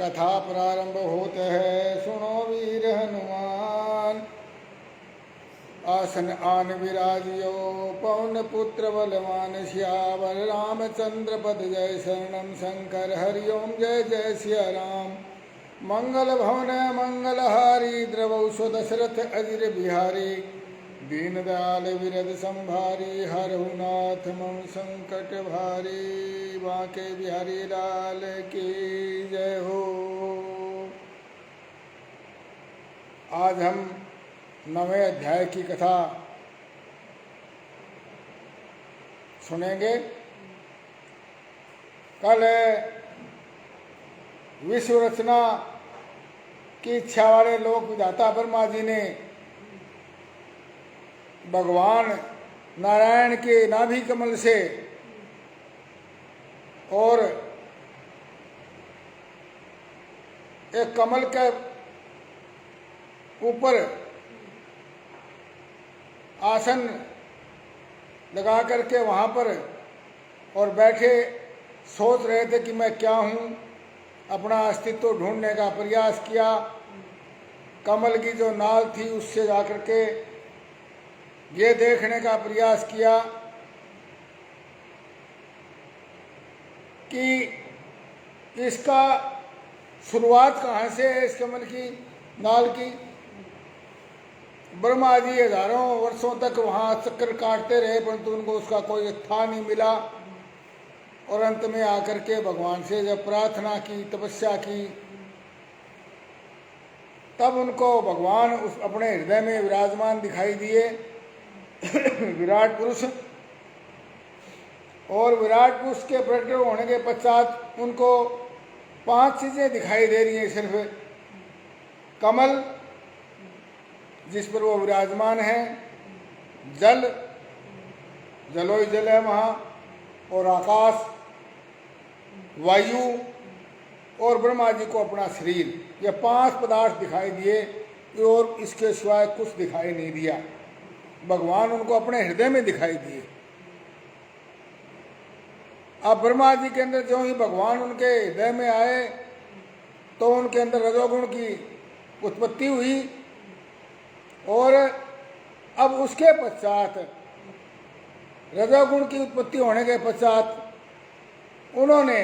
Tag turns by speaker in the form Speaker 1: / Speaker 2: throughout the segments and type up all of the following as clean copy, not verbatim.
Speaker 1: कथा प्रारंभ होते है, सुनो वीर हनुमान। आसन आन विराजियो पवन पुत्र बलवान, श्यावर रामचंद्र पद जय शरणम शंकर, हरिओम जय जय सिया राम। मंगल भवन मंगलहारी, द्रवौ स्वदशरथ अजिर बिहारी, दीन दयाल विरद संभारी, हरहु नाथ मम संकट भारी। बांके बिहारी लाल की जय हो। आज हम 9वें अध्याय की कथा सुनेंगे। कल विश्व रचना की इच्छा वाले लोक विधाता ब्रह्मा जी ने भगवान नारायण के नाभि कमल से और एक कमल के ऊपर आसन लगा करके वहाँ पर और बैठे सोच रहे थे कि मैं क्या हूँ। अपना अस्तित्व ढूंढने का प्रयास किया। कमल की जो नाल थी उससे जाकर के ये देखने का प्रयास किया कि इसका शुरुआत कहाँ से है, इस कमल की नाल की। ब्रह्मा जी हजारों वर्षों तक वहाँ चक्कर काटते रहे, परंतु उनको उसका कोई था नहीं मिला। और अंत में आकर के भगवान से जब प्रार्थना की, तपस्या की, तब उनको भगवान उस अपने हृदय में विराजमान दिखाई दिए, विराट पुरुष। और विराट पुरुष के प्रकट होने के पश्चात उनको 5 चीजें दिखाई दे रही हैं। सिर्फ कमल जिस पर वो विराजमान है, जल, जलोय जल है वहाँ, और आकाश, वायु, और ब्रह्मा जी को अपना शरीर, ये 5 पदार्थ दिखाई दिए और इसके सिवाय कुछ दिखाई नहीं दिया। भगवान उनको अपने हृदय में दिखाई दिए। अब ब्रह्मा जी के अंदर जो ही भगवान उनके हृदय में आए तो उनके अंदर रजोगुण की उत्पत्ति हुई। और अब उसके पश्चात रजोगुण की उत्पत्ति होने के पश्चात उन्होंने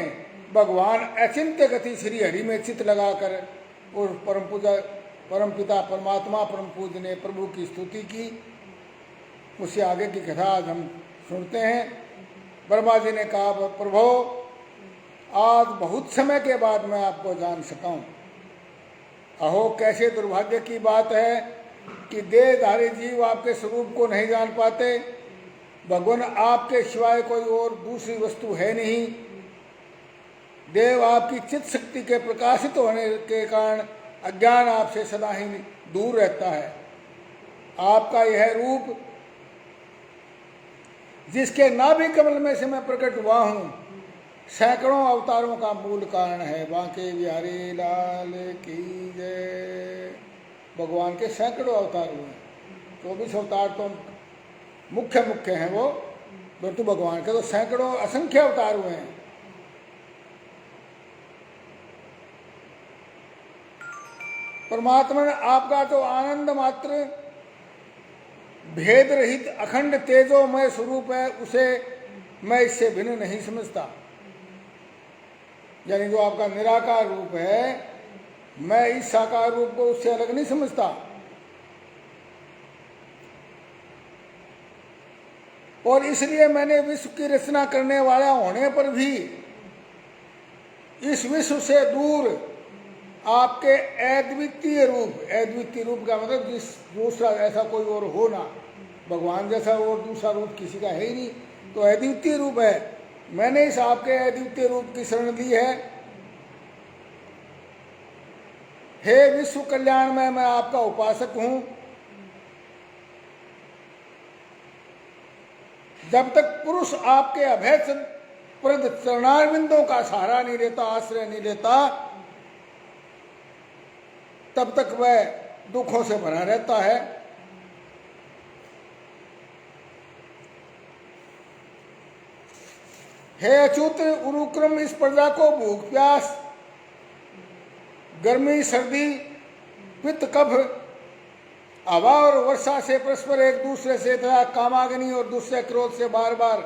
Speaker 1: भगवान अचिंत्य गति श्री हरि में चित्त लगाकर और परम पिता परमात्मा परम पूजनीय प्रभु की स्तुति की। उससे आगे की कथा आज हम सुनते हैं। ब्रह्मा जी ने कहा, प्रभो आज बहुत समय के बाद मैं आपको जान सका हूं। अहो कैसे दुर्भाग्य की बात है कि देहधारी जीव आपके स्वरूप को नहीं जान पाते। भगवान आपके सिवाय कोई और दूसरी वस्तु है नहीं। देव आपकी चित्त शक्ति के प्रकाशित होने के कारण अज्ञान आपसे सदा ही दूर रहता है। आपका यह रूप जिसके नाभि कमल में से मैं प्रकट हुआ हूँ, सैकड़ों अवतारों का मूल कारण है। बांके बिहारी लाल की जय। भगवान के सैकड़ों अवतार हुए हैं। 24 अवतार तो मुख्य हैं वो, परंतु भगवान के तो सैकड़ों असंख्य अवतार हुए हैं। परमात्मा ने आपका तो आनंद मात्र भेद रहित अखंड तेजोमय स्वरूप है, उसे मैं इससे भिन्न नहीं समझता। यानी जो आपका निराकार रूप है, मैं इस साकार रूप को उससे अलग नहीं समझता। और इसलिए मैंने विश्व की रचना करने वाला होने पर भी इस विश्व से दूर आपके अद्वितीय रूप का मतलब जिस दूसरा ऐसा कोई और हो ना, भगवान जैसा और दूसरा रूप किसी का है ही नहीं, तो अद्वितीय रूप है। मैंने इस आपके अद्वितीय रूप की शरण ली है। हे विश्व कल्याण में मैं आपका उपासक हूं। जब तक पुरुष आपके अभय प्रद चरणारविंदों का सहारा नहीं लेता, आश्रय नहीं लेता, तब तक वह दुखों से भरा रहता है। हे अच्युत उरुक्रम, इस प्रजा को भूख प्यास गर्मी सर्दी पित्त कफ हवा और वर्षा से परस्पर एक दूसरे से तथा कामाग्नि और दूसरे क्रोध से बार बार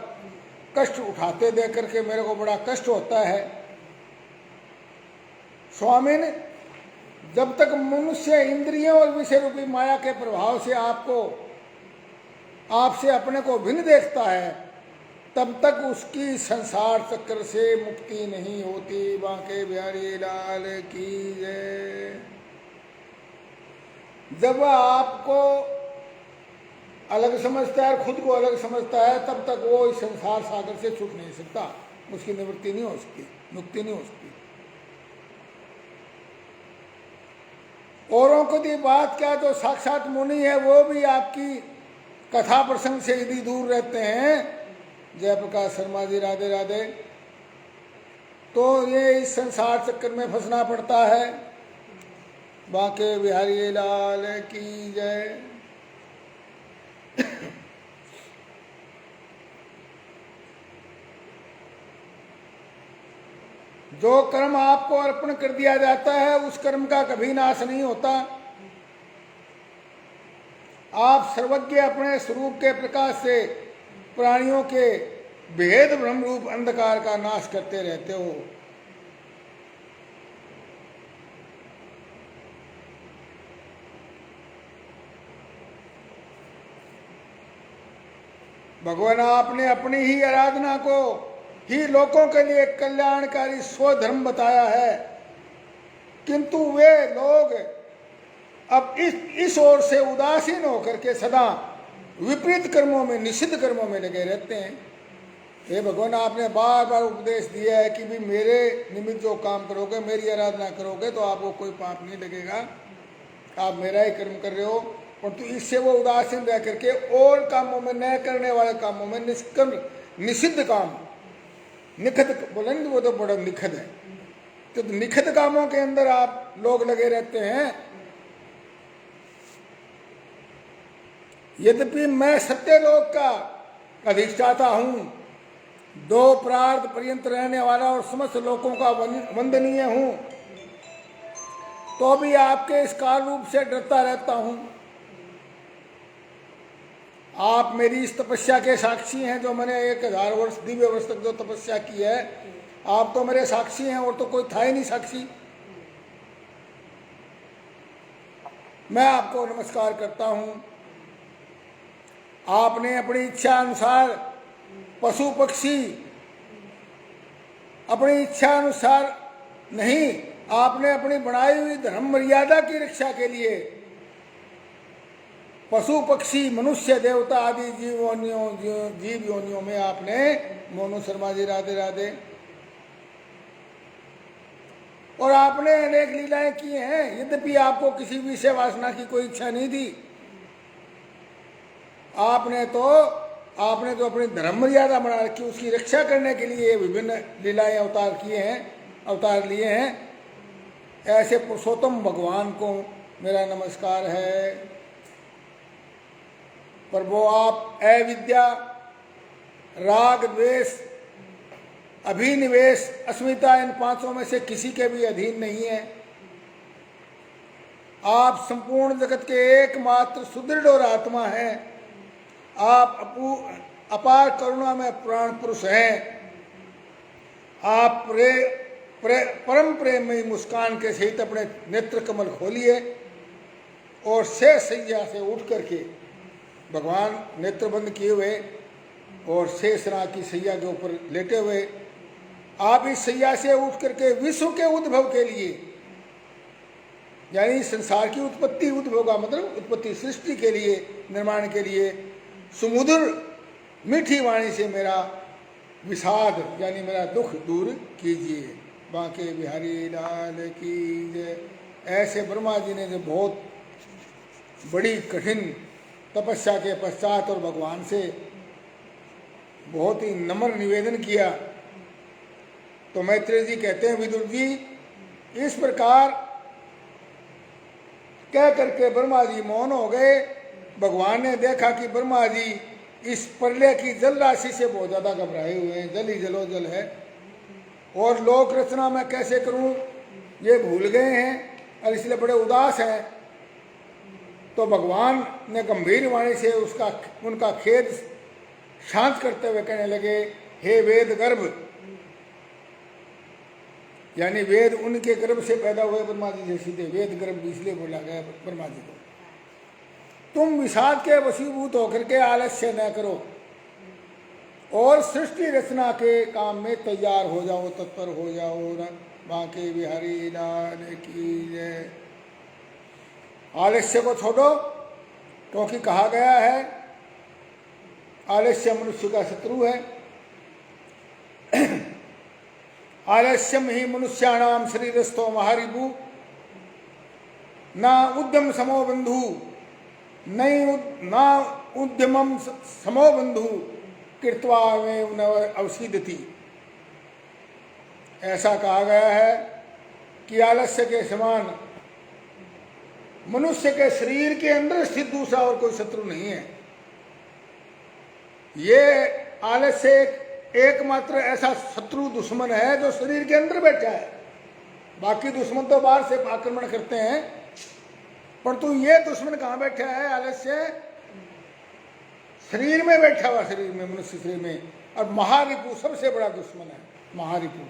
Speaker 1: कष्ट उठाते देख करके मेरे को बड़ा कष्ट होता है। स्वामिन, जब तक मनुष्य इंद्रियों और विषय रूपी माया के प्रभाव से आपसे अपने को भिन्न देखता है, तब तक उसकी संसार चक्र से मुक्ति नहीं होती। बांके बिहारी लाल की जय। जब आपको अलग समझता है, खुद को अलग समझता है, तब तक वो इस संसार सागर से छूट नहीं सकता, उसकी निवृत्ति नहीं हो सकती, मुक्ति नहीं हो सकती। औरों को दी बात क्या, जो साक्षात मुनि है वो भी आपकी कथा प्रसंग से यदि दूर रहते हैं, जय प्रकाश शर्मा जी राधे राधे, तो ये इस संसार चक्कर में फंसना पड़ता है। बांके बिहारी लाल की जय। जो कर्म आपको अर्पण कर दिया जाता है उस कर्म का कभी नाश नहीं होता। आप सर्वज्ञ अपने स्वरूप के प्रकाश से प्राणियों के भेद ब्रह्म रूप अंधकार का नाश करते रहते हो। भगवान, आपने अपनी ही आराधना को ही लोगों के लिए कल्याणकारी स्वधर्म बताया है, किंतु वे लोग अब इस ओर से उदासीन होकर के सदा विपरीत कर्मों में, निषिद्ध कर्मों में लगे रहते हैं। हे भगवान, आपने बार बार उपदेश दिया है कि भी मेरे निमित्त जो काम करोगे, मेरी आराधना करोगे तो आपको कोई पाप नहीं लगेगा, आप मेरा ही कर्म कर रहे हो। परंतु इससे वो उदासीन रह करके और कामों में, न करने वाले कामों में, निषिद्ध काम, निखिद बोलेंगे वो तो बड़ा निखिद है, तो निखिद कामों के अंदर आप लोग लगे रहते हैं। यद्यपि मैं सत्यलोक का अधिष्ठाता हूं, दो प्रार्थ पर्यंत रहने वाला और समस्त लोकों का वंदनीय हूं, तो भी आपके इस काल रूप से डरता रहता हूं। आप मेरी इस तपस्या के साक्षी हैं, जो मैंने 1000 वर्ष दिव्य वर्ष तक जो तपस्या की है, आप तो मेरे साक्षी हैं, और तो कोई था ही नहीं साक्षी। मैं आपको नमस्कार करता हूं। आपने अपनी इच्छा अनुसार पशु पक्षी, अपनी इच्छा अनुसार नहीं, आपने अपनी बनाई हुई धर्म मर्यादा की रक्षा के लिए पशु पक्षी, मनुष्य, देवता आदि जीव योनियों में आपने, मोनू शर्मा जी राधे राधे, और आपने अनेक लीलाएं की हैं। यद्यपि आपको किसी विषय वासना की कोई इच्छा नहीं थी, आपने तो अपनी धर्म मर्यादा बना रखी, उसकी रक्षा करने के लिए विभिन्न लीलाएं अवतार लिए हैं। ऐसे पुरुषोत्तम भगवान को मेरा नमस्कार है। प्रभु, आप अविद्या, राग, द्वेष, अभिनिवेश, अस्मिता, इन पांचों में से किसी के भी अधीन नहीं है। आप संपूर्ण जगत के एकमात्र सुदृढ़ और आत्मा हैं। आप अपार करुणा में प्राण पुरुष हैं। आप परम प्रेममयी मुस्कान के सहित अपने नेत्र कमल खोलिए और शेष सैया से उठ करके, भगवान नेत्र बंद किए हुए और शेष राह की सैया के ऊपर लेटे हुए, आप इस सैया से उठ करके विश्व के उद्भव के लिए, यानी संसार की उत्पत्ति, उद्भव का मतलब उत्पत्ति, सृष्टि के लिए, निर्माण के लिए सुमधुर मीठी वाणी से मेरा विषाद यानी मेरा दुख दूर कीजिए। बांके बिहारी लाल की जय। ऐसे ब्रह्मा जी ने जो बहुत बड़ी कठिन तपस्या के पश्चात और भगवान से बहुत ही नम्र निवेदन किया, तो मैत्रेय जी कहते हैं, विदुर जी, इस प्रकार कह करके ब्रह्मा जी मौन हो गए। भगवान ने देखा कि ब्रह्मा जी इस प्रलय की जल राशि से बहुत ज्यादा घबराए हुए हैं, जल ही जलो जल है, और लोक रचना मैं कैसे करूं ये भूल गए हैं। और इसलिए बड़े उदास हैं। तो भगवान ने गंभीर वाणी से उनका खेद शांत करते हुए कहने लगे, हे वेद गर्भ, यानी वेद उनके गर्भ से पैदा हुए ब्रह्मा जी से सीधे, वेद गर्भ इसलिए बोला गया ब्रह्मा जी को, तुम विषाद के वशीभूत होकर के आलस्य न करो और सृष्टि रचना के काम में तैयार हो जाओ, तत्पर हो जाओ। बांके बिहारी लाल की जय। आलस्य को छोड़ो, क्योंकि कहा गया है आलस्य मनुष्य का शत्रु है। आलस्यम ही मनुष्याणाम शरीरस्थो महारिभु ना उद्यम समो बंधु ना उद्यमम समो बंधु कृत्वा में न अवसीदति। ऐसा कहा गया है कि आलस्य के समान मनुष्य के शरीर के अंदर स्थित दूसरा और कोई शत्रु नहीं है। ये आलस्य एकमात्र ऐसा शत्रु दुश्मन है जो शरीर के अंदर बैठा है। बाकी दुश्मन तो बाहर से आक्रमण करते हैं, परंतु ये दुश्मन कहाँ बैठा है? आलस्य शरीर में बैठा हुआ, शरीर में, मनुष्य शरीर में। और महारिपु सबसे बड़ा दुश्मन है, महारिपु।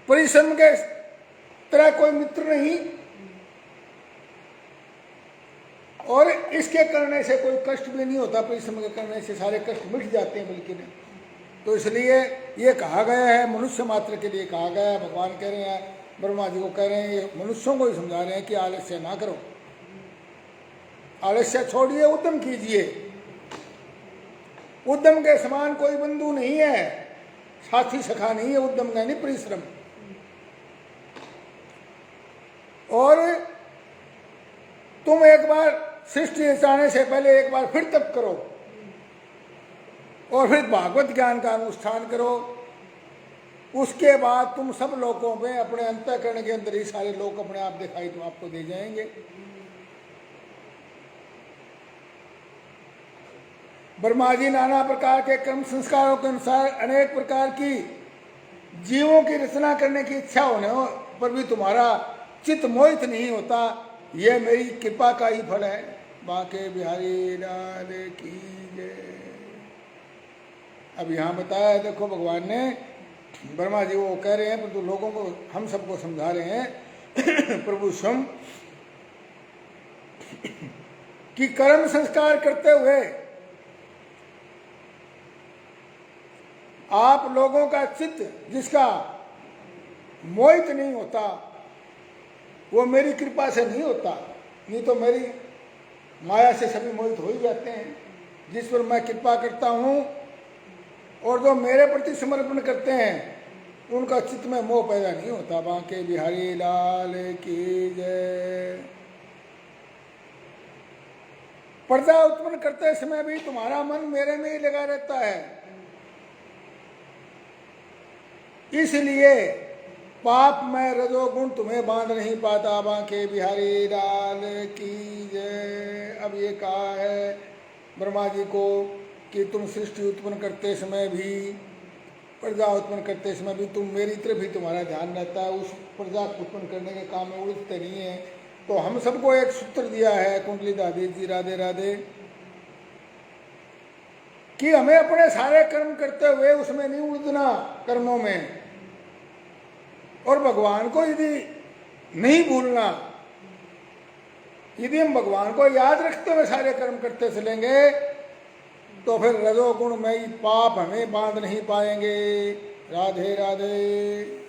Speaker 1: परिश्रम के तरह कोई मित्र नहीं, और इसके करने से कोई कष्ट भी नहीं होता। परिश्रम के करने से सारे कष्ट मिट जाते हैं बल्कि नहीं। तो इसलिए ये कहा गया है, मनुष्य मात्र के लिए कहा गया है। भगवान कह रहे हैं, ब्रह्मा जी को कह रहे हैं, ये मनुष्यों को ही समझा रहे हैं कि आलस्य ना करो, आलस्य छोड़िए, उद्यम कीजिए। उद्यम के समान कोई बंधु नहीं है, साथी सखा नहीं है उद्यम का, नहीं परिश्रम। और तुम एक बार सृष्टि रचाने से पहले एक बार फिर तप करो और फिर भागवत ज्ञान का अनुष्ठान करो। उसके बाद तुम सब लोगों में अपने अंतःकरण के अंदर ही सारे लोग अपने आप दिखाई तो आपको दे जाएंगे। ब्रह्मा जी नाना प्रकार के कर्म संस्कारों के अनुसार अनेक प्रकार की जीवों की रचना करने की इच्छा होने पर भी तुम्हारा चित्त मोहित नहीं होता। यह मेरी कृपा का ही फल है। बांके बिहारी लाल की जय। अब यहाँ बताया, देखो भगवान ने, ब्रह्मा जी वो कह रहे हैं, परंतु लोगों को, हम सबको समझा रहे हैं प्रभु स्वयं कि कर्म संस्कार करते हुए आप लोगों का चित्त जिसका मोहित नहीं होता, वो मेरी कृपा से नहीं होता। नहीं तो मेरी माया से सभी मोहित हो ही जाते हैं। जिस पर मैं कृपा करता हूँ और जो मेरे प्रति समर्पण करते हैं, उनका चित्त में मोह पैदा नहीं होता। बांके बिहारी लाल की जय। पर्दा उत्पन्न करते समय भी तुम्हारा मन मेरे में ही लगा रहता है, इसलिए पाप में रजोगुण तुम्हें बांध नहीं पाता। बांके बिहारी लाल की जय। अब ये कहा है ब्रह्मा जी को कि तुम सृष्टि उत्पन्न करते समय भी, प्रजा उत्पन्न करते समय भी तुम मेरी तरफ ही तुम्हारा ध्यान रहता है, उस प्रजा उत्पन्न करने के काम में उलझते नहीं है। तो हम सबको एक सूत्र दिया है कुंडली दादी जी, राधे राधे, कि हमें अपने सारे कर्म करते हुए उसमें नहीं उलझना, कर्मों में, और भगवान को यदि नहीं भूलना। यदि हम भगवान को याद रखते हुए सारे कर्म करते चलेंगे तो फिर रजोगुण में ही पाप हमें बांध नहीं पाएंगे। राधे राधे।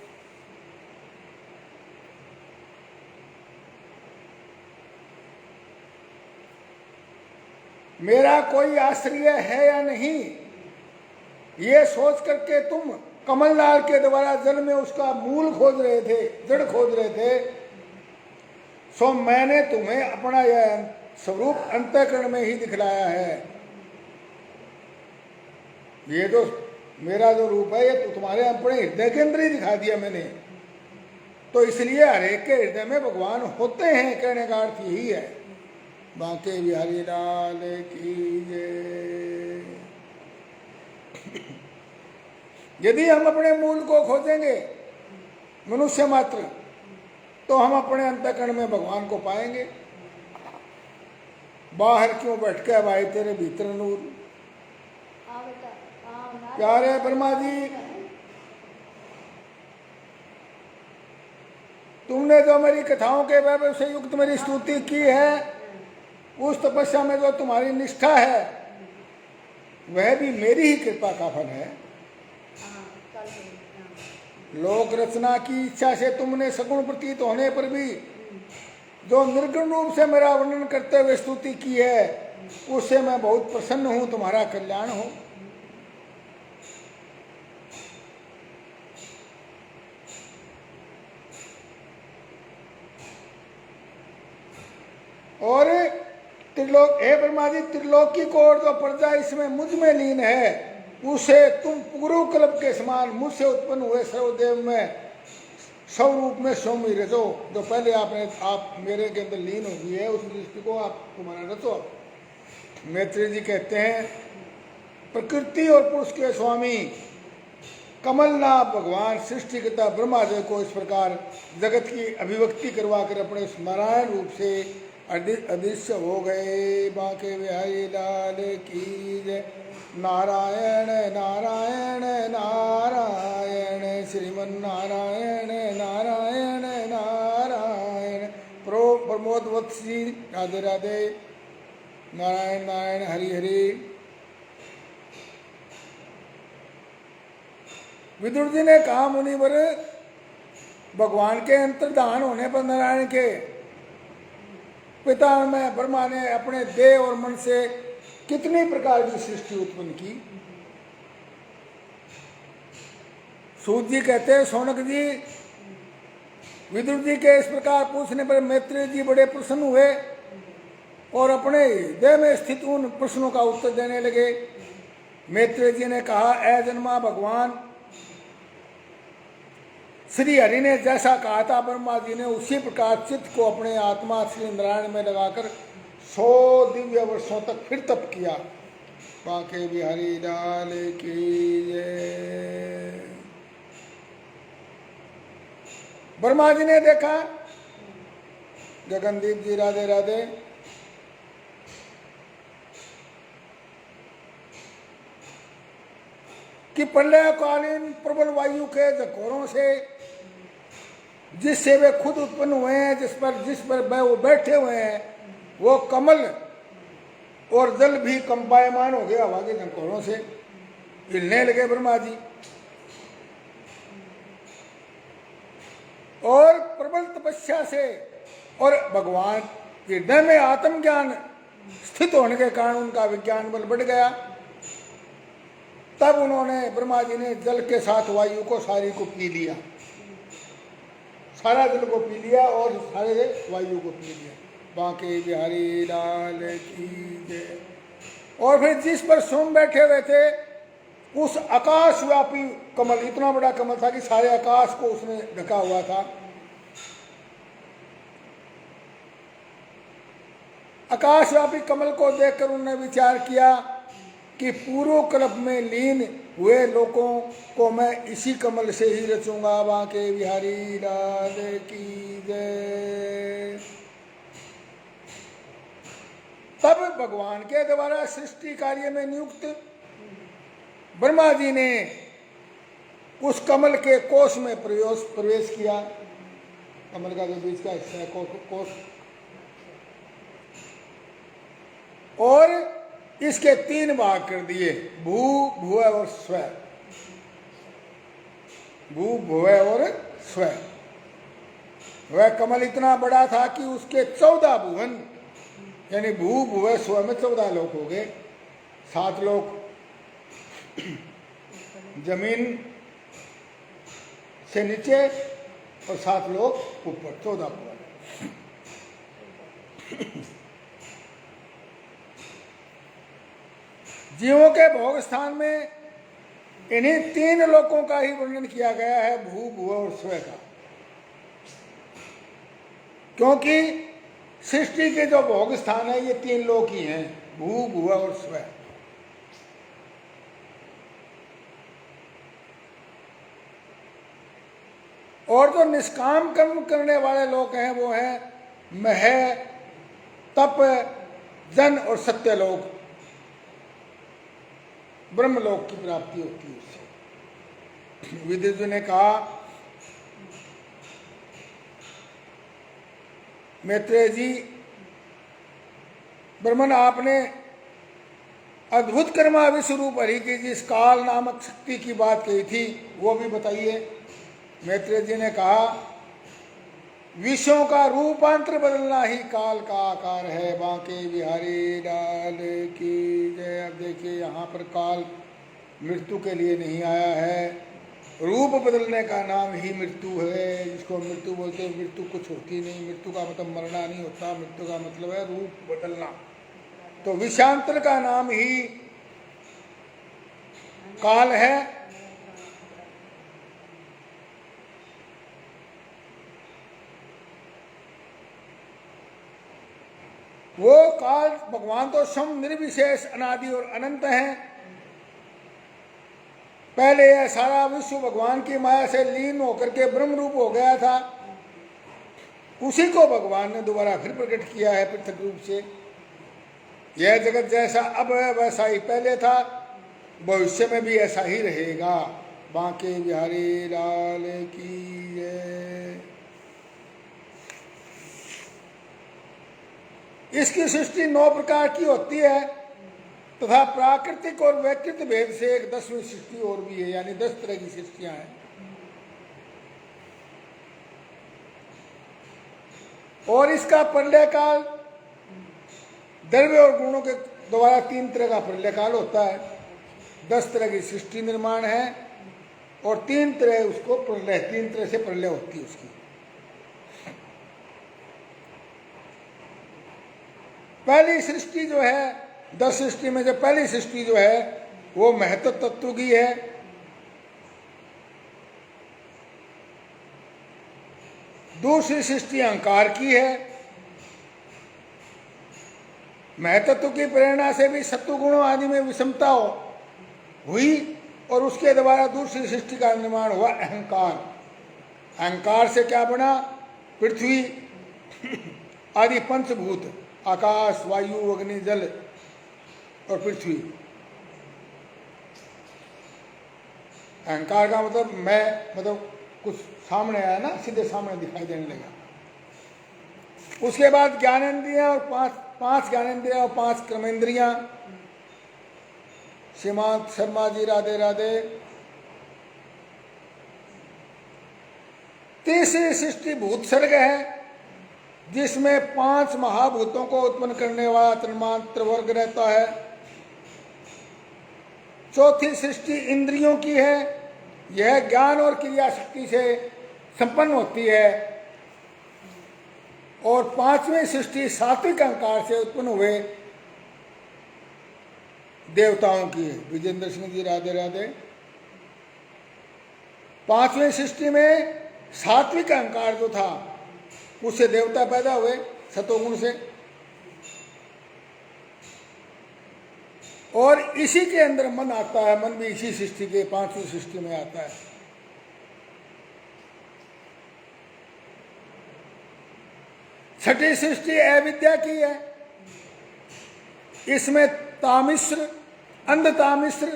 Speaker 1: मेरा कोई आश्रय है या नहीं, ये सोच करके तुम कमललाल के द्वारा जल में उसका मूल खोज रहे थे, जड़ खोज रहे थे। सो मैंने तुम्हें अपना यह स्वरूप अंतःकरण में ही दिखलाया है। ये जो मेरा जो रूप है, ये तो तुम्हारे अपने हृदय के अंदर ही दिखा दिया मैंने। तो इसलिए हरेक के हृदय में भगवान होते हैं, कहने का अर्थ यही है। बांके बिहारी लाल की जय। यदि हम अपने मूल को खोजेंगे, मनुष्य मात्र, तो हम अपने अंतःकरण में भगवान को पाएंगे। बाहर क्यों बैठ के भाई तेरे भीतर नूर। प्यारे ब्रह्मा जी, तुमने जो मेरी कथाओं के वैभव से युक्त मेरी स्तुति की है, उस तपस्या में जो तुम्हारी निष्ठा है वह भी मेरी ही कृपा का फल है। लोक रचना की इच्छा से तुमने सगुण प्रतीत होने पर भी जो निर्गुण रूप से मेरा वर्णन करते हुए स्तुति की है, उससे मैं बहुत प्रसन्न हूं। तुम्हारा कल्याण हो। और त्रिलोक, हे ब्रह्मा जी, त्रिलोकी को और जो प्रजा इसमें मुझ में लीन है, उसे तुम गुरुकल्प के समान मुझसे उत्पन्न हुए सर्वदेव में स्वरूप में सौम्य रचो। जो पहले आप मेरे के अंदर लीन हो गई है, उस दृष्टि को आप तुम्हारा रचो। मैत्री जी कहते हैं, प्रकृति और पुरुष के स्वामी कमलनाथ भगवान सृष्टिकर्ता ब्रह्मादेव को इस प्रकार जगत की अभिव्यक्ति करवा कर अपने नारायण रूप से अदृश्य हो गए। बांके बिहारी लाल की जय। नारायण नारायण नारायण श्रीमन नारायण नारायण नारायण। प्रमोद वत्सी राधे राधे। नारायण नारायण हरि हरि। विदुर जी ने कहा, मुनिवर, भगवान के अंतर्धान होने पर नारायण के पिता में ब्रह्मा ने अपने देह और मन से कितनी प्रकार की सृष्टि उत्पन्न की। सूत जी कहते हैं, शौनक जी, विदुर जी के इस प्रकार पूछने पर मैत्रेय जी बड़े प्रसन्न हुए और अपने देह में स्थित उन प्रश्नों का उत्तर देने लगे। मैत्रेय जी ने कहा, ऐ जन्मा भगवान, श्री हरि ने जैसा कहा था, ब्रह्मा जी ने उसी प्रकार चित्त को अपने आत्मा श्री नारायण में लगाकर 100 दिव्य वर्षों तक फिर तप किया। बांके बिहारी लाल की जय। ब्रह्मा जी ने देखा, गगनदीप जी राधे राधे, कि प्रलयकालीन प्रबल वायु के झकोरों से जिससे वे खुद उत्पन्न हुए हैं, जिस पर वो बैठे हुए हैं, वो कमल और जल भी कंपायमान हो गया हवा के झकोरों से, हिलने लगे ब्रह्मा जी। और प्रबल तपस्या से और भगवान के हृदय में आत्मज्ञान स्थित होने के कारण उनका विज्ञान बल बढ़ गया। तब उन्होंने, ब्रह्मा जी ने जल के साथ वायु को सारी को पी लिया, सारा जल को पी लिया और सारे वायु को पी लिया। बांके बिहारी लाल की जय। और फिर जिस पर स्वयं बैठे हुए थे, उस आकाशव्यापी कमल, इतना बड़ा कमल था कि सारे आकाश को उसने ढका हुआ था। आकाशव्यापी कमल को देखकर उन्होंने विचार किया कि पूर्व कल्प में लीन हुए लोगों को मैं इसी कमल से ही रचूंगा। बांके बिहारी लाल की जय। तब भगवान के द्वारा सृष्टि कार्य में नियुक्त ब्रह्मा जी ने उस कमल के कोश में प्रवेश किया। कमल का जो बीच का हिस्सा है, कोश, और इसके 3 भाग कर दिए, भू, भुव और स्व। भू, भुव और स्व। वह कमल इतना बड़ा था कि उसके 14 भुवन, यानी भू, भुव, स्व में 14 लोक हो गए। 7 लोक जमीन से नीचे और 7 लोक ऊपर, 14 भुवन। जीवों के भोग स्थान में इन्हीं 3 लोकों का ही वर्णन किया गया है, भू, भुव और स्व का, क्योंकि सृष्टि के जो भोग स्थान है ये 3 लोक ही हैं, भू, भुव और स्व। और जो निष्काम कर्म करने वाले लोग हैं वो हैं मह, तप, जन और सत्य लोग, ब्रह्मलोक की प्राप्ति होती है उससे। विदुर जी ने कहा, मैत्रेय जी, ब्रह्मन आपने अद्भुत कर्मा विश्वरूप हरि की जिस काल नामक शक्ति की बात कही थी वो भी बताइए। मैत्रेय जी ने कहा, विषयों का रूपांतर बदलना ही काल का आकार है। बांके बिहारी लाल की जय। अब देखिए यहाँ पर काल मृत्यु के लिए नहीं आया है, रूप बदलने का नाम ही मृत्यु है। जिसको मृत्यु बोलते हैं, मृत्यु कुछ होती नहीं, मृत्यु का मतलब मरना नहीं होता, मृत्यु का मतलब है रूप बदलना। तो विषयांतर का नाम ही काल है। वो काल भगवान तो सम निर्विशेष अनादि और अनंत हैं। पहले यह सारा विश्व भगवान की माया से लीन होकर के ब्रह्म रूप हो गया था, उसी को भगवान ने दोबारा फिर प्रकट किया है पृथक रूप से। यह जगत जैसा अब है वैसा ही पहले था, भविष्य में भी ऐसा ही रहेगा। बांके बिहारी लाल की जय। इसकी सृष्टि 9 प्रकार की होती है तथा प्राकृतिक और वैकृत भेद से एक 10वीं सृष्टि और भी है, यानी 10 तरह की सृष्टियां हैं। और इसका प्रलय काल द्रव्य और गुणों के द्वारा 3 तरह का प्रलय काल होता है। 10 तरह की सृष्टि निर्माण है और 3 तरह उसको प्रलय, 3 तरह से प्रलय होती है उसकी। पहली सृष्टि जो है, 10 सृष्टि में जो पहली सृष्टि जो है वो महत्व तत्व की है। दूसरी सृष्टि अहंकार की है। महत्व की प्रेरणा से भी सत्व गुणों आदि में विषमता हुई और उसके द्वारा दूसरी सृष्टि का निर्माण हुआ अहंकार। अहंकार से क्या बना? पृथ्वी आदि पंचभूत, आकाश, वायु, अग्नि, जल और पृथ्वी। अहंकार का मतलब मैं, मतलब कुछ सामने आया ना, सीधे सामने दिखाई देने लगा। उसके बाद ज्ञानेंद्रियां और पांच ज्ञानेंद्रियां और 5 कर्मेंद्रियां। श्रीमान शर्मा जी राधे राधे। तीसरी सृष्टि भूत सर्ग है जिसमें 5 महाभूतों को उत्पन्न करने वाला तन्मात्र वर्ग रहता है। चौथी सृष्टि इंद्रियों की है, यह ज्ञान और क्रिया शक्ति से संपन्न होती है। और 5वीं सृष्टि सात्विक अहंकार से उत्पन्न हुए देवताओं की है। विजेंद्र सिंह जी राधे राधे। 5वीं सृष्टि में सात्विक अहंकार जो था उससे देवता पैदा हुए सतोगुण से, और इसी के अंदर मन आता है। मन भी इसी सृष्टि के 5वीं सृष्टि में आता है। छठी सृष्टि अविद्या की है। इसमें तामिश्र, अंधतामिश्र,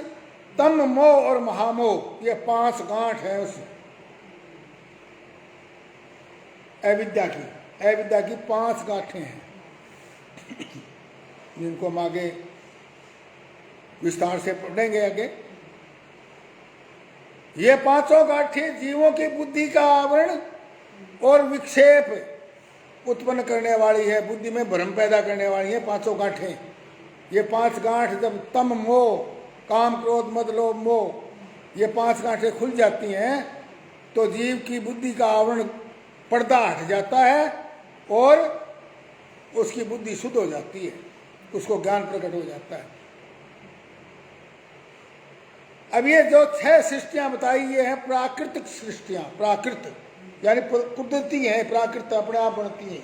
Speaker 1: तम मोह और महामोह, ये 5 गांठ है उस अविद्या की 5 गांठें हैं जिनको हम आगे विस्तार से पढ़ेंगे आगे। ये 5 गांठें जीवों की बुद्धि का आवरण और विक्षेप उत्पन्न करने वाली है, बुद्धि में भ्रम पैदा करने वाली है 5 गांठें। ये 5 गांठ जब तम मोह, काम क्रोध मद लोभ मोह, ये 5 गांठें खुल जाती हैं तो जीव की बुद्धि का आवरण, पर्दा हट जाता है और उसकी बुद्धि शुद्ध हो जाती है, उसको ज्ञान प्रकट हो जाता है। अब ये जो 6 सृष्टियां बताई ये हैं प्राकृतिक सृष्टियां। प्राकृत यानी कुदरती है, प्राकृत अपने आप बनती हैं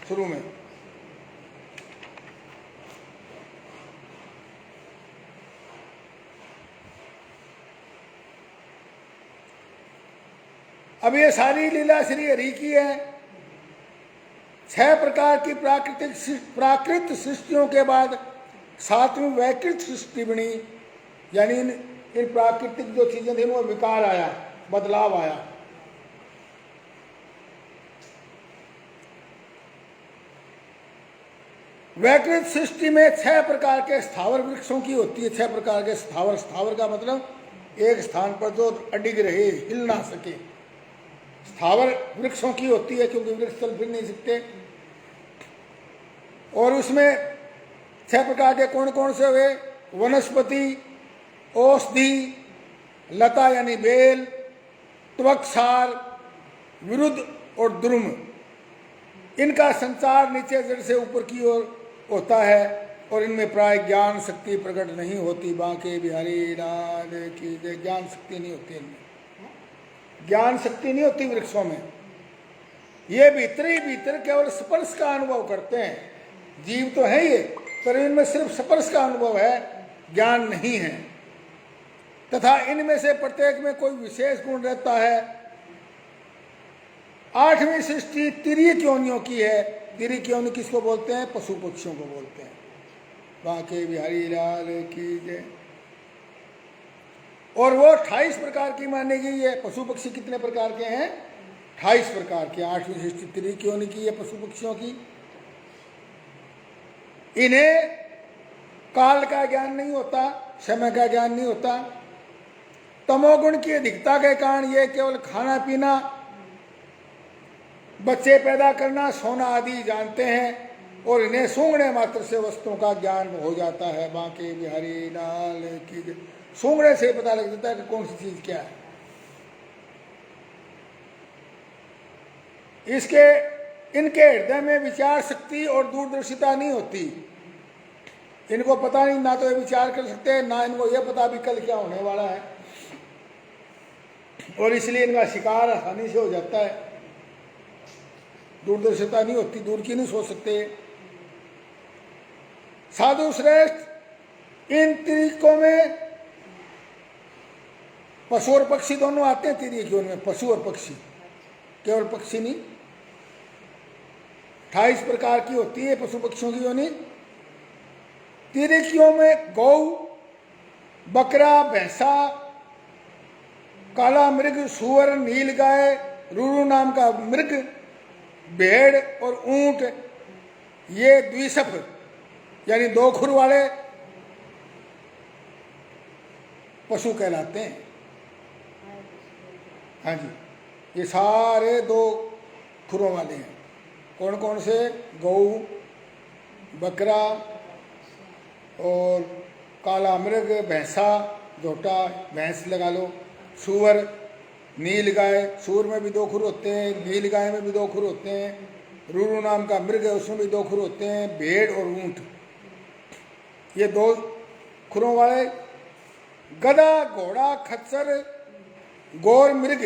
Speaker 1: शुरू में। अब ये सारी लीला श्री हरि की है। 6 प्रकार की प्राकृत सृष्टियों के बाद 7वीं वैकृत सृष्टि बनी, यानी इन प्राकृतिक जो चीजें थी वो विकार आया, बदलाव आया। वैकृत सृष्टि में 6 प्रकार के स्थावर वृक्षों की होती है। 6 प्रकार के स्थावर, स्थावर का मतलब एक स्थान पर जो अडिग रहे, हिल ना सके, स्थावर वृक्षों की होती है, क्योंकि वृक्ष चल फिर नहीं सकते। और उसमें 6 प्रकार के कौन कौन से हुए? वनस्पति, औषधि, लता यानी बेल, त्वक्सार, विरुद्ध और द्रुम। इनका संचार नीचे जड़ से ऊपर की ओर होता है और इनमें प्राय ज्ञान शक्ति प्रकट नहीं होती। बांके बिहारी लाल की जय। ज्ञान शक्ति नहीं होती इनमें, ज्ञान शक्ति नहीं होती वृक्षों में। ये भीतर ही भीतर केवल स्पर्श का अनुभव करते हैं। जीव तो है ये, पर इनमें सिर्फ स्पर्श का अनुभव है, ज्ञान नहीं है। तथा इनमें से प्रत्येक में कोई विशेष गुण रहता है। 8वीं सृष्टि तिर्यक योनियों की है। तिर्यक योनि किसको बोलते हैं? पशु पक्षियों को बोलते हैं। बांके बिहारी लाल की जय। और वो 28 प्रकार की मानी गई है। पशु पक्षी कितने प्रकार के हैं? 28 प्रकार के। 8वीं सृष्टि तिर्यक योनि की है पशु पक्षियों की। इन्हें काल का ज्ञान नहीं होता, समय का ज्ञान नहीं होता। तमोगुण की अधिकता के कारण ये केवल खाना पीना, बच्चे पैदा करना, सोना आदि जानते हैं और इन्हें सूंघने मात्र से वस्तुओं का ज्ञान हो जाता है। बांके बिहारी लाल की जय। सूंघने से पता लग जाता है कि कौन सी चीज क्या है। इनके हृदय में विचार शक्ति और दूरदर्शिता नहीं होती। इनको पता नहीं, ना तो ये विचार कर सकते, ना इनको ये पता भी कल क्या होने वाला है, और इसलिए इनका शिकार आसानी से हो जाता है। दूरदर्शिता नहीं होती, दूर की नहीं सोच सकते। साधु श्रेष्ठ, इन तिर्यकों में पशु और पक्षी दोनों आते हैं। तिर्यकों में पशु और पक्षी, केवल पक्षी नहीं। 28 प्रकार की होती है पशु पक्षियों की योनि। तिर्यकियों में गौ, बकरा, भैंसा, काला मृग, सुअर, नील गाय, रुरु नाम का मृग, भेड़ और ऊंट, ये द्विसफ यानी 2 खुर वाले पशु कहलाते हैं। हाँ जी, ये सारे 2 खुरों वाले हैं। कौन कौन से? गौ, बकरा और काला मृग, भैंसा, झोटा भैंस लगा लो, सुअर, नील गाय, सुअर में भी 2 खुर होते हैं, नील गाय में भी 2 खुर होते हैं, रुरु नाम का मृग है उसमें भी 2 खुर होते हैं, भेड़ और ऊंट, ये 2 खुरों वाले। गधा, घोड़ा, खच्चर, गौर मृग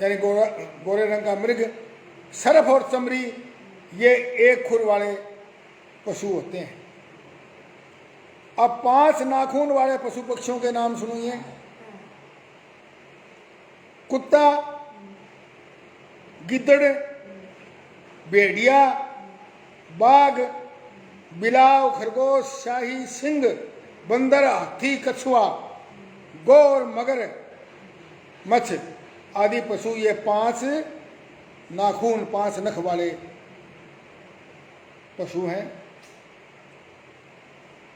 Speaker 1: यानी गोरे रंग का मृग, सर्प और चमड़ी, ये 1 खुर वाले पशु होते हैं। अब 5 नाखून वाले पशु पक्षियों के नाम सुनिए। कुत्ता, गिद्दड़, भेड़िया, बाघ, बिलाव, खरगोश, शाही, सिंह, बंदर, हाथी, कछुआ, गौर, मगर, मच्छ आदि पशु, ये 5 नाखून, 5 नख वाले पशु हैं।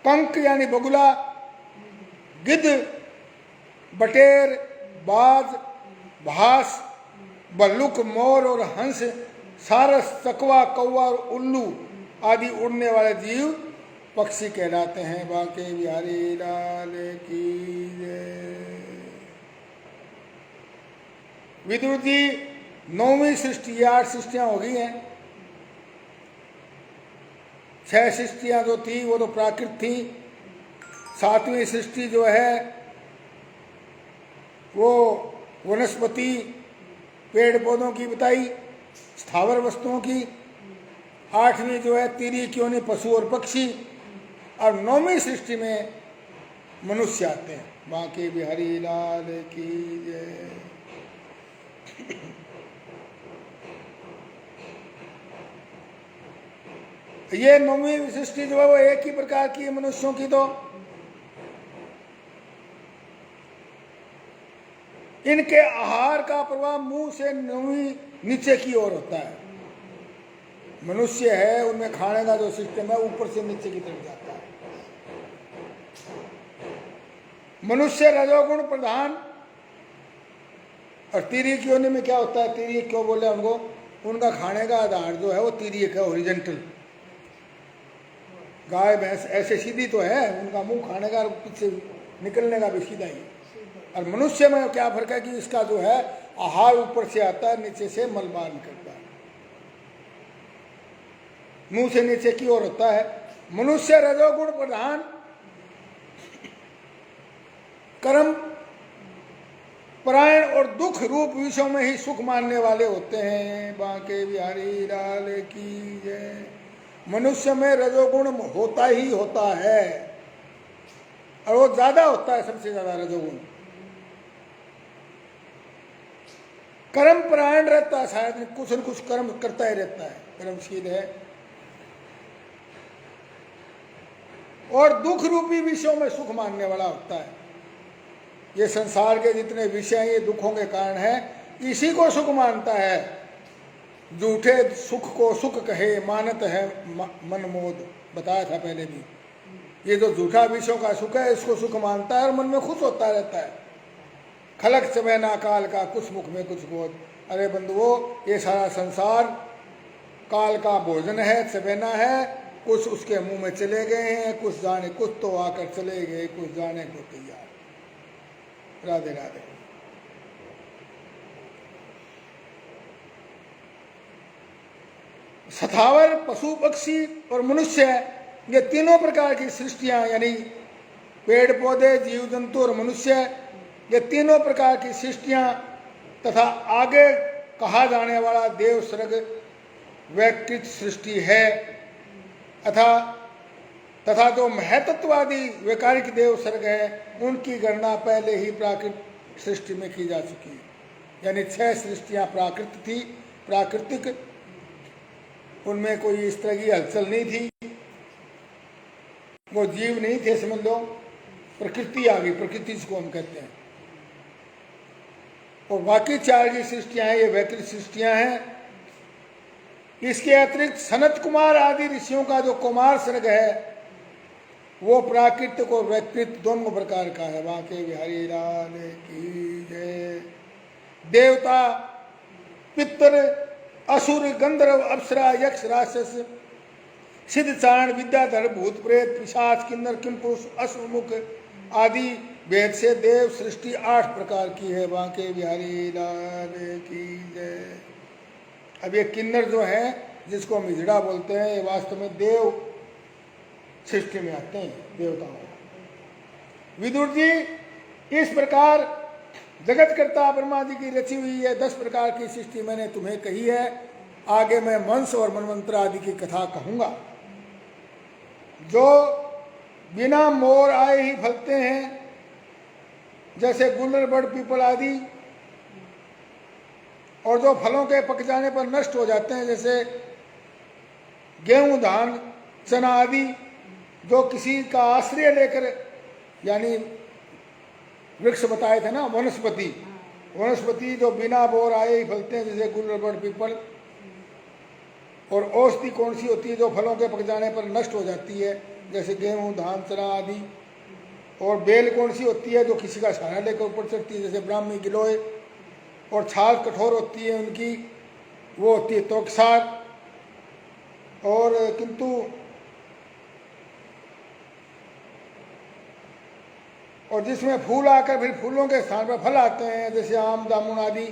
Speaker 1: कंक यानी बगुला, गिद्ध, बटेर, बाज, भास, भल्लुक, मोर और हंस, सारस, चकवा, कौवा और उल्लू आदि उड़ने वाले जीव पक्षी कहलाते हैं। बांके बिहारी लाल की जय। विदुर जी, 9वीं सृष्टि, 8 सृष्टियां हो गई हैं। 6 सृष्टियां जो थी वो तो प्राकृत थी। 7वीं सृष्टि जो है वो वनस्पति, पेड़ पौधों की बताई, स्थावर वस्तुओं की। 8वीं जो है तिर्यक योनि, पशु और पक्षी। और 9वीं सृष्टि में मनुष्य आते हैं। बांके बिहारी लाल की जय। ये नौवीं सृष्टि जो है वो एक ही प्रकार की है मनुष्यों की। तो इनके आहार का प्रवाह मुंह से नौवीं नीचे की ओर होता है। मनुष्य है उनमें खाने का जो सिस्टम है ऊपर से नीचे की तरफ जाता है। मनुष्य रजोगुण प्रधान। और तिर्यक योनि में क्या होता है, तिर्यक क्यों बोले उनको, उनका खाने का आधार जो है वो तिर्यक है, ओरिजेंटल। गाय भैंस ऐसे सीधी तो है, उनका मुंह खाने का पीछे निकलने का भी सीधा ही। और मनुष्य में क्या फर्क है कि इसका जो है आहार ऊपर से आता है, नीचे से मल बाहर निकलता है, मुंह से नीचे की ओर होता है। मनुष्य रजोगुण प्रधान, कर्म परायण और दुख रूप विषयों में ही सुख मानने वाले होते हैं। बांके बिहारी लाल की जय। मनुष्य में रजोगुण होता ही होता है, और वो ज्यादा होता है, सबसे ज्यादा रजोगुण। कर्म परायण रहता है, शायद कुछ न कुछ कर्म करता ही रहता है, कर्मशील है। और दुख रूपी विषयों में सुख मानने वाला होता है। ये संसार के जितने विषय हैं ये दुखों के कारण है, इसी को सुख मानता है। झूठे सुख को सुख कहे मानत है मन मोद, बताया था पहले भी। ये जो झूठा विषयों का सुख है इसको सुख मानता है और मन में खुश होता रहता है। खलक चबैना काल का कुछ मुख में कुछ बोध। अरे बंधुओं, ये सारा संसार काल का भोजन है, चबैना है, कुछ उसके मुंह में चले गए हैं, कुछ जाने, कुछ तो आकर चले गए, कुछ जाने को तैयार। राधे राधे। सथावर, पशु पक्षी और मनुष्य, ये तीनों प्रकार की सृष्टियां, यानी पेड़ पौधे, जीव जंतु और मनुष्य, ये तीनों प्रकार की सृष्टियां तथा आगे कहा जाने वाला देव स्वर्ग वैकृत सृष्टि है। तथा जो महतत्वादी वैकारिक देव स्वर्ग है उनकी गणना पहले ही प्राकृत सृष्टि में की जा चुकी है। यानी 6 सृष्टियां प्राकृत थी, प्राकृतिक, उनमें कोई इस तरह की हलचल नहीं थी, वो जीव नहीं थे, समझ लो, प्रकृति आ गई, प्रकृति जिसको हम कहते हैं। और बाकी 4 की सृष्टियां हैं ये वैकृत सृष्टियां हैं। इसके अतिरिक्त सनत कुमार आदि ऋषियों का जो कुमार सर्ग है वो प्राकृतिक और वैकृत दोनों प्रकार का है। बांके बिहारी लाल की जय। देवता, पितर, असुर, गंधर्व, अप्सरा, यक्ष, राक्षस, सिद्ध, चारण, विद्याधर, भूत प्रेत, पिशाच, किन्नर, किमपुरुष, अश्वमुख आदि वेद से देव सृष्टि 8 प्रकार की है। बांके बिहारी लाल की जय। अब ये किन्नर जो है जिसको हम हिजड़ा बोलते हैं, ये वास्तव में देव सृष्टि में आते हैं, देवताओं। विदुर जी, इस प्रकार जगतकर्ता ब्रह्मा जी की रची हुई है 10 प्रकार की सृष्टि मैंने तुम्हें कही है। आगे मैं मंस और मनमंत्र आदि की कथा कहूंगा। जो बिना मोर आए ही फलते हैं, जैसे गुलर, बड़, पीपल आदि, और जो फलों के पक जाने पर नष्ट हो जाते हैं, जैसे गेहूं, धान, चना आदि, जो किसी का आश्रय लेकर, यानी वृक्ष बताए थे ना, वनस्पति, वनस्पति जो बिना बोर आए ही फलते हैं, जैसे गुलर, बड़, पीपल। और औषधि कौन सी होती है जो फलों के पक जाने पर नष्ट हो जाती है, जैसे गेहूं, धान, चना आदि। और बेल कौन सी होती है जो किसी का सहारा लेकर ऊपर चढ़ती है, जैसे ब्राह्मी, गिलोय। और छाल कठोर होती है उनकी, वो होती है तोकसार। और किंतु और जिसमें फूल आकर फिर फूलों के स्थान पर फल आते हैं, जैसे आम, जामुन आदि।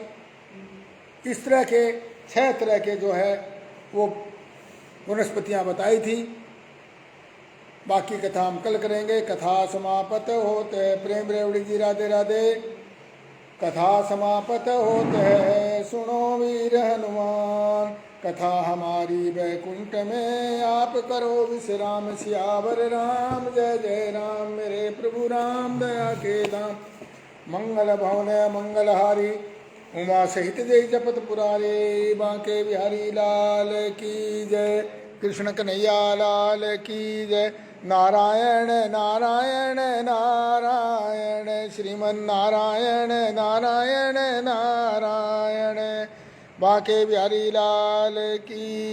Speaker 1: इस तरह के 6 तरह के जो है वो वनस्पतियां बताई थी। बाकी कथा हम कल करेंगे। कथा समापत होते, प्रेम रेवड़ी जी राधे राधे। कथा समापत होते है, सुनो वीर हनुमान। कथा हमारी वैकुंठ में, आप करो विश्राम। सियावर राम, जय जय राम, मेरे प्रभु राम, दया के दाम। मंगल भवन मंगलहारी, उमा सहित जय जपत पुरारे। बांके बिहारी लाल की जय। कृष्ण कन्हैया लाल की जय। नारायण नारायण नारायण श्रीमन नारायण नारायण नारायण। बांके बिहारी लाल की।